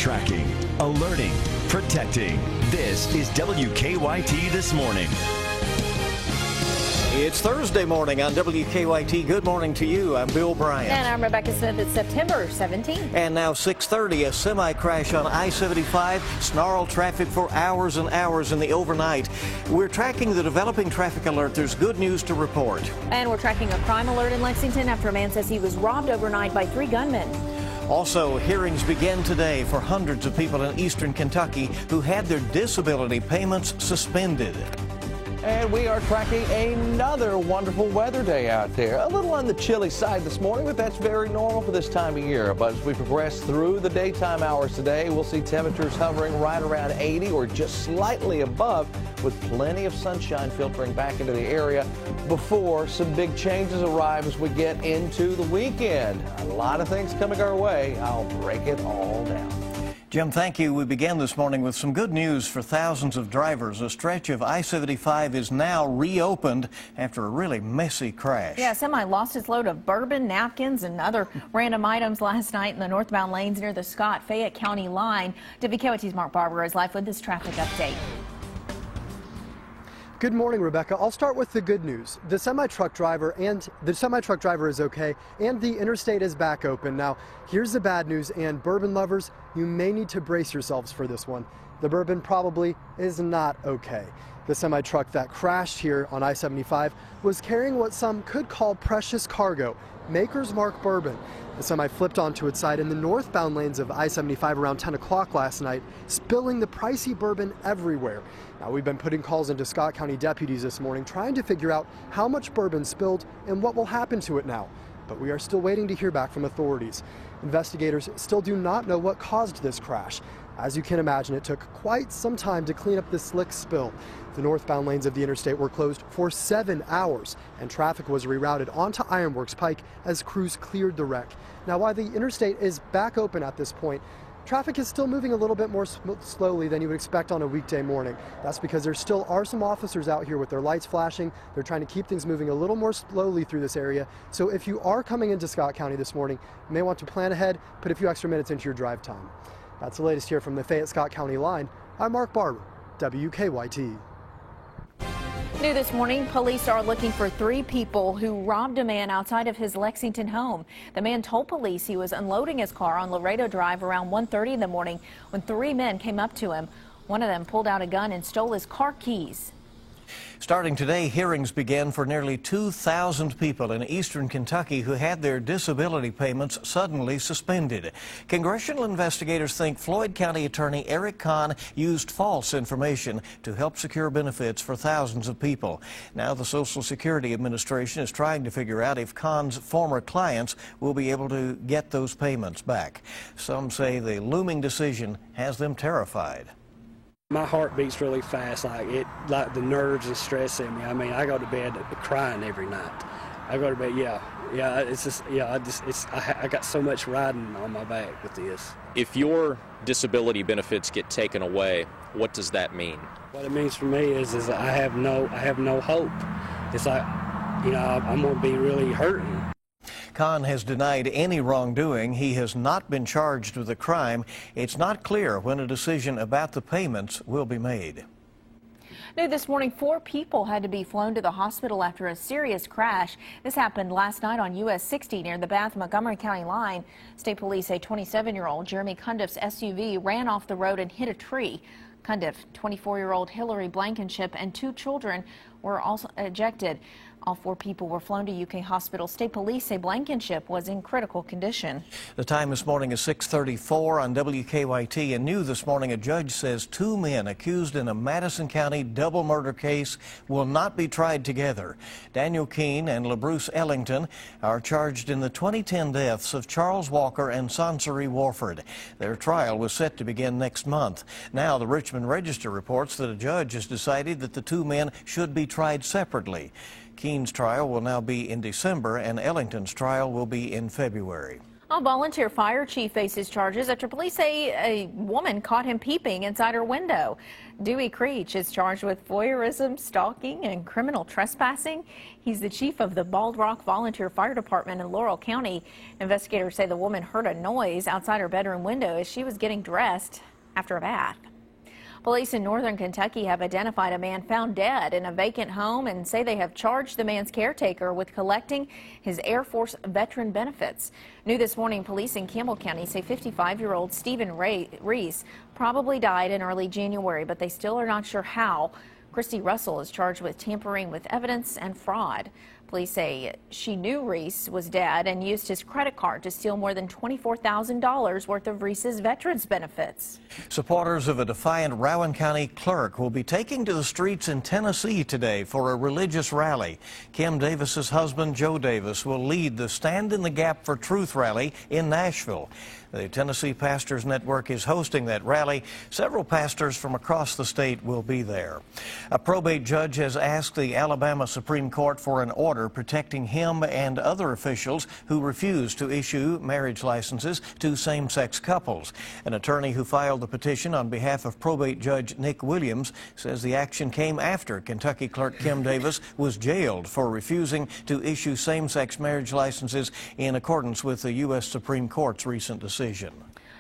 Tracking, alerting, protecting. This is WKYT This Morning. It's Thursday morning on WKYT. Good morning to you. I'm Bill Bryant. And I'm Rebecca Smith. It's September 17th. And now 6:30, a semi-crash on I-75 snarled traffic for hours and hours in the overnight. We're tracking the developing traffic alert. There's good news to report. And we're tracking a crime alert in Lexington after a man says he was robbed overnight by 3 gunmen. Also, hearings begin today for hundreds of people in eastern Kentucky who had their disability payments suspended. And we are tracking another wonderful weather day out there. A little on the chilly side this morning, but that's very normal for this time of year. But as we progress through the daytime hours today, we'll see temperatures hovering right around 80 or just slightly above, with plenty of sunshine filtering back into the area before some big changes arrive as we get into the weekend. A lot of things coming our way. I'll break it all down. Jim, thank you. We began this morning with some good news for thousands of drivers. A stretch of I-75 is now reopened after a really messy crash. Yeah, semi lost its load of bourbon, napkins, and other random items last night in the northbound lanes near the Scott-Fayette County line. WKYT's Mark Barber is live with this traffic update. Good morning, Rebecca. I'll start with the good news. The semi-truck driver is okay, and the interstate is back open. Now, here's the bad news, and bourbon lovers, you may need to brace yourselves for this one. The bourbon probably is not okay. The semi-truck that crashed here on I-75 was carrying what some could call precious cargo, Maker's Mark bourbon. The semi flipped onto its side in the northbound lanes of I-75 around 10 o'clock last night, spilling the pricey bourbon everywhere. Now, we've been putting calls into Scott County deputies this morning, trying to figure out how much bourbon spilled and what will happen to it now. But we are still waiting to hear back from authorities. Investigators still do not know what caused this crash. As you can imagine, it took quite some time to clean up this slick spill. The northbound lanes of the interstate were closed for 7 hours, and traffic was rerouted onto Ironworks Pike as crews cleared the wreck. Now, while the interstate is back open at this point, traffic is still moving a little bit more slowly than you would expect on a weekday morning. That's because there still are some officers out here with their lights flashing. They're trying to keep things moving a little more slowly through this area. So if you are coming into Scott County this morning, you may want to plan ahead, put a few extra minutes into your drive time. That's the latest here from the Fayette-Scott County line. I'm Mark Barber, WKYT. New this morning, police are looking for 3 people who robbed a man outside of his Lexington home. The man told police he was unloading his car on Laredo Drive around 1:30 in the morning when 3 men came up to him. One of them pulled out a gun and stole his car keys. Starting today, hearings began for nearly 2,000 people in eastern Kentucky who had their disability payments suddenly suspended. Congressional investigators think Floyd County Attorney Eric Kahn used false information to help secure benefits for thousands of people. Now the Social Security Administration is trying to figure out if Kahn's former clients will be able to get those payments back. Some say the looming decision has them terrified. My heart beats really fast, like the nerves and stress in me. I mean, I go to bed crying every night. I go to bed, I got so much riding on my back with this. If your disability benefits get taken away, what does that mean? What it means for me is I have no hope. It's like, I'm going to be really hurting. Kahn has denied any wrongdoing. He has not been charged with a crime. It's not clear when a decision about the payments will be made. New this morning, 4 people had to be flown to the hospital after a serious crash. This happened last night on US 60 near the Bath-Montgomery County line. State police say 27-year-old Jeremy Cundiff's SUV ran off the road and hit a tree. Cundiff, 24-year-old Hillary Blankenship, and 2 children were also ejected. All 4 people were flown to UK hospital. State police say Blankenship was in critical condition. The time this morning is 6:34 on WKYT. And new this morning, a judge says 2 men accused in a Madison County double murder case will not be tried together. Daniel Keene and LaBruce Ellington are charged in the 2010 deaths of Charles Walker and Sansari Warford. Their trial was set to begin next month. Now the Richmond Register reports that a judge has decided that the 2 men should be tried separately. Keene's trial will now be in December, and Ellington's trial will be in February. A volunteer fire chief faces charges after police say a woman caught him peeping inside her window. Dewey Creech is charged with voyeurism, stalking, and criminal trespassing. He's the chief of the Bald Rock Volunteer Fire Department in Laurel County. Investigators say the woman heard a noise outside her bedroom window as she was getting dressed after a bath. Police in northern Kentucky have identified a man found dead in a vacant home and say they have charged the man's caretaker with collecting his Air Force veteran benefits. New this morning, police in Campbell County say 55-year-old Stephen Reese probably died in early January, but they still are not sure how. Christy Russell is charged with tampering with evidence and fraud. Police say she knew Reese was dead and used his credit card to steal more than $24,000 worth of Reese's veterans benefits. Supporters of a defiant Rowan County clerk will be taking to the streets in Tennessee today for a religious rally. Kim Davis's husband, Joe Davis, will lead the Stand in the Gap for Truth rally in Nashville. The Tennessee Pastors Network is hosting that rally. Several pastors from across the state will be there. A probate judge has asked the Alabama Supreme Court for an order protecting him and other officials who refuse to issue marriage licenses to same-sex couples. An attorney who filed the petition on behalf of probate judge Nick Williams says the action came after Kentucky clerk Kim Davis was jailed for refusing to issue same-sex marriage licenses in accordance with the U.S. Supreme Court's recent decision.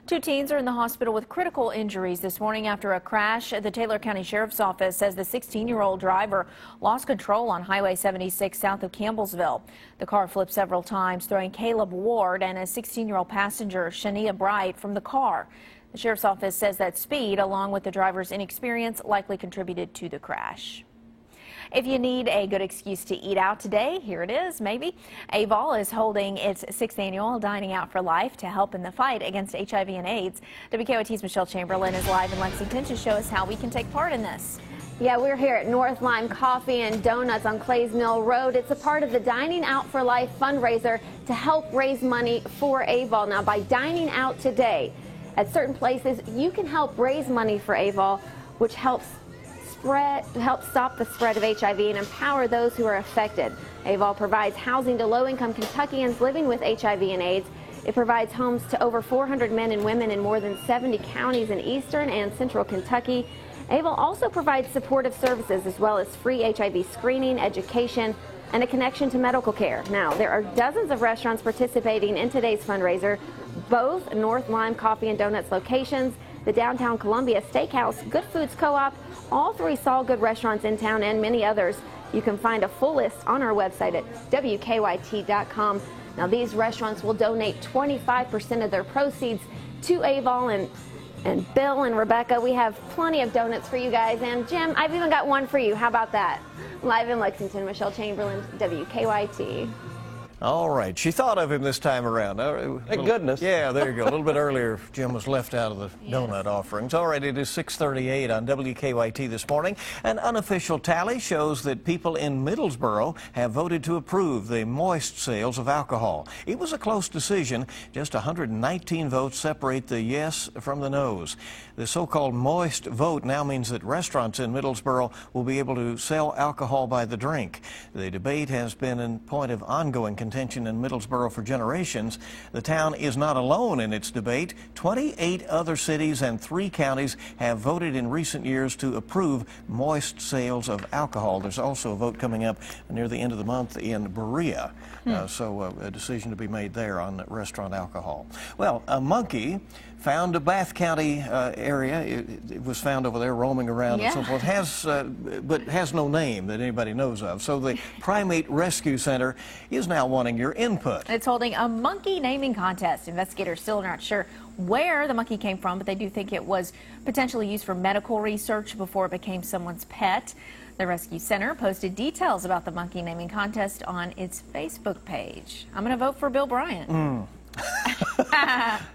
Two teens are in the hospital with critical injuries this morning after a crash. The Taylor County Sheriff's Office says the 16-year-old driver lost control on Highway 76 south of Campbellsville. The car flipped several times, throwing Caleb Ward and a 16-year-old passenger, Shania Bright, from the car. The Sheriff's Office says that speed, along with the driver's inexperience, likely contributed to the crash. If you need a good excuse to eat out today, here it is, maybe. AVOL is holding its 6th annual Dining Out for Life to help in the fight against HIV and AIDS. WKYT's Michelle Chamberlain is live in Lexington to show us how we can take part in this. Yeah, we're here at North Lime Coffee and Donuts on Clays Mill Road. It's a part of the Dining Out for Life fundraiser to help raise money for AVOL. Now, by dining out today at certain places, you can help raise money for AVOL, which helps stop the spread of HIV and empower those who are affected. AVOL provides housing to low-income Kentuckians living with HIV and AIDS. It provides homes to over 400 men and women in more than 70 counties in eastern and central Kentucky. AVOL also provides supportive services as well as free HIV screening, education, and a connection to medical care. Now, there are dozens of restaurants participating in today's fundraiser, both North Lime Coffee and Donuts locations, the Downtown Columbia Steakhouse, Good Foods Co-op, all three Saul Good restaurants in town, and many others. You can find a full list on our website at WKYT.com. Now, these restaurants will donate 25% of their proceeds to AVOL, and Bill and Rebecca, we have plenty of donuts for you guys. And Jim, I've even got one for you. How about that? Live in Lexington, Michelle Chamberlain, WKYT. All right. She thought of him this time around. Thank goodness. Yeah, there you go. A little bit earlier, Jim was left out of the donut offerings. All right, it is 6:38 on WKYT this morning. An unofficial tally shows that people in Middlesboro have voted to approve the moist sales of alcohol. It was a close decision. Just 119 votes separate the yes from the no's. The so-called moist vote now means that restaurants in Middlesboro will be able to sell alcohol by the drink. The debate has been a point of ongoing contention in Middlesboro for generations. The town is not alone in its debate. 28 other cities and 3 counties have voted in recent years to approve moist sales of alcohol. There's also a vote coming up near the end of the month in Berea. So a decision to be made there on restaurant alcohol. Well, a monkey found a Bath County area. It was found over there roaming around and so forth. But has no name that anybody knows of. So the Primate Rescue Center is now wanting your input. It's holding a monkey naming contest. Investigators still are not sure where the monkey came from, but they do think it was potentially used for medical research before it became someone's pet. The Rescue Center posted details about the monkey naming contest on its Facebook page. I'm going to vote for Bill Bryant.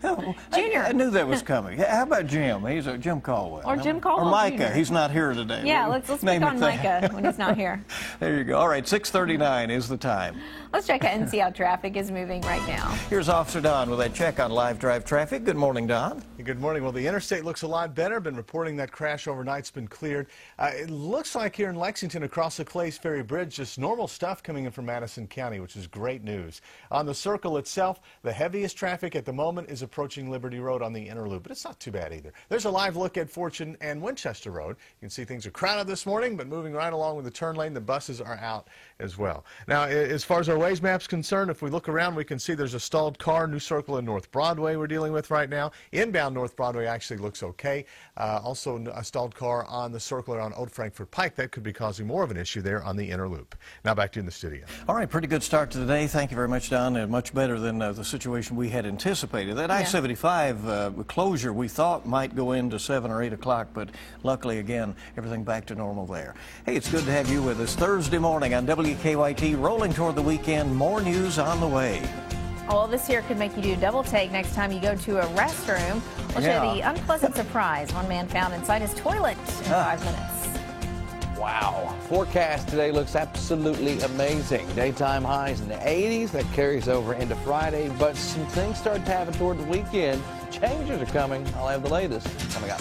Oh, Junior. I knew that was coming. How about Jim? He's Jim Caldwell. Or Jim Caldwell Or Micah. Jr. He's not here today. Yeah, let's pick name on it that. Micah when he's not here. There you go. All right, 6:39 is the time. Let's check out and see how traffic is moving right now. Here's Officer Don with that check on live drive traffic. Good morning, Don. Good morning. Well, the interstate looks a lot better. Been reporting that crash overnight's been cleared. It looks like here in Lexington across the Clays Ferry Bridge, just normal stuff coming in from Madison County, which is great news. On the circle itself, the heaviest traffic at the moment is approaching Liberty Road on the inner loop, but it's not too bad either. There's a live look at Fortune and Winchester Road. You can see things are crowded this morning, but moving right along with the turn lane. The buses are out as well. Now, as far as our Waze map's concerned, if we look around, we can see there's a stalled car, new circle in North Broadway we're dealing with right now. Inbound North Broadway actually looks okay. Also a stalled car on the circle on Old Frankfort Pike. That could be causing more of an issue there on the inner loop. Now back to you in the studio. All right, pretty good start to the day. Thank you very much, Don. Much better than the situation we had anticipated. That I-75 closure we thought might go into 7 or 8 o'clock, but luckily, again, everything back to normal there. Hey, it's good to have you with us Thursday morning on WKYT, rolling toward the weekend. More news on the way. Well, this here could make you do a double take next time you go to a restroom. We'll show you the unpleasant surprise one man found inside his toilet in 5 minutes. Wow. Forecast today looks absolutely amazing. Daytime highs in the 80s. That carries over into Friday, but some things start to happen toward the weekend. Changes are coming. I'll have the latest coming up.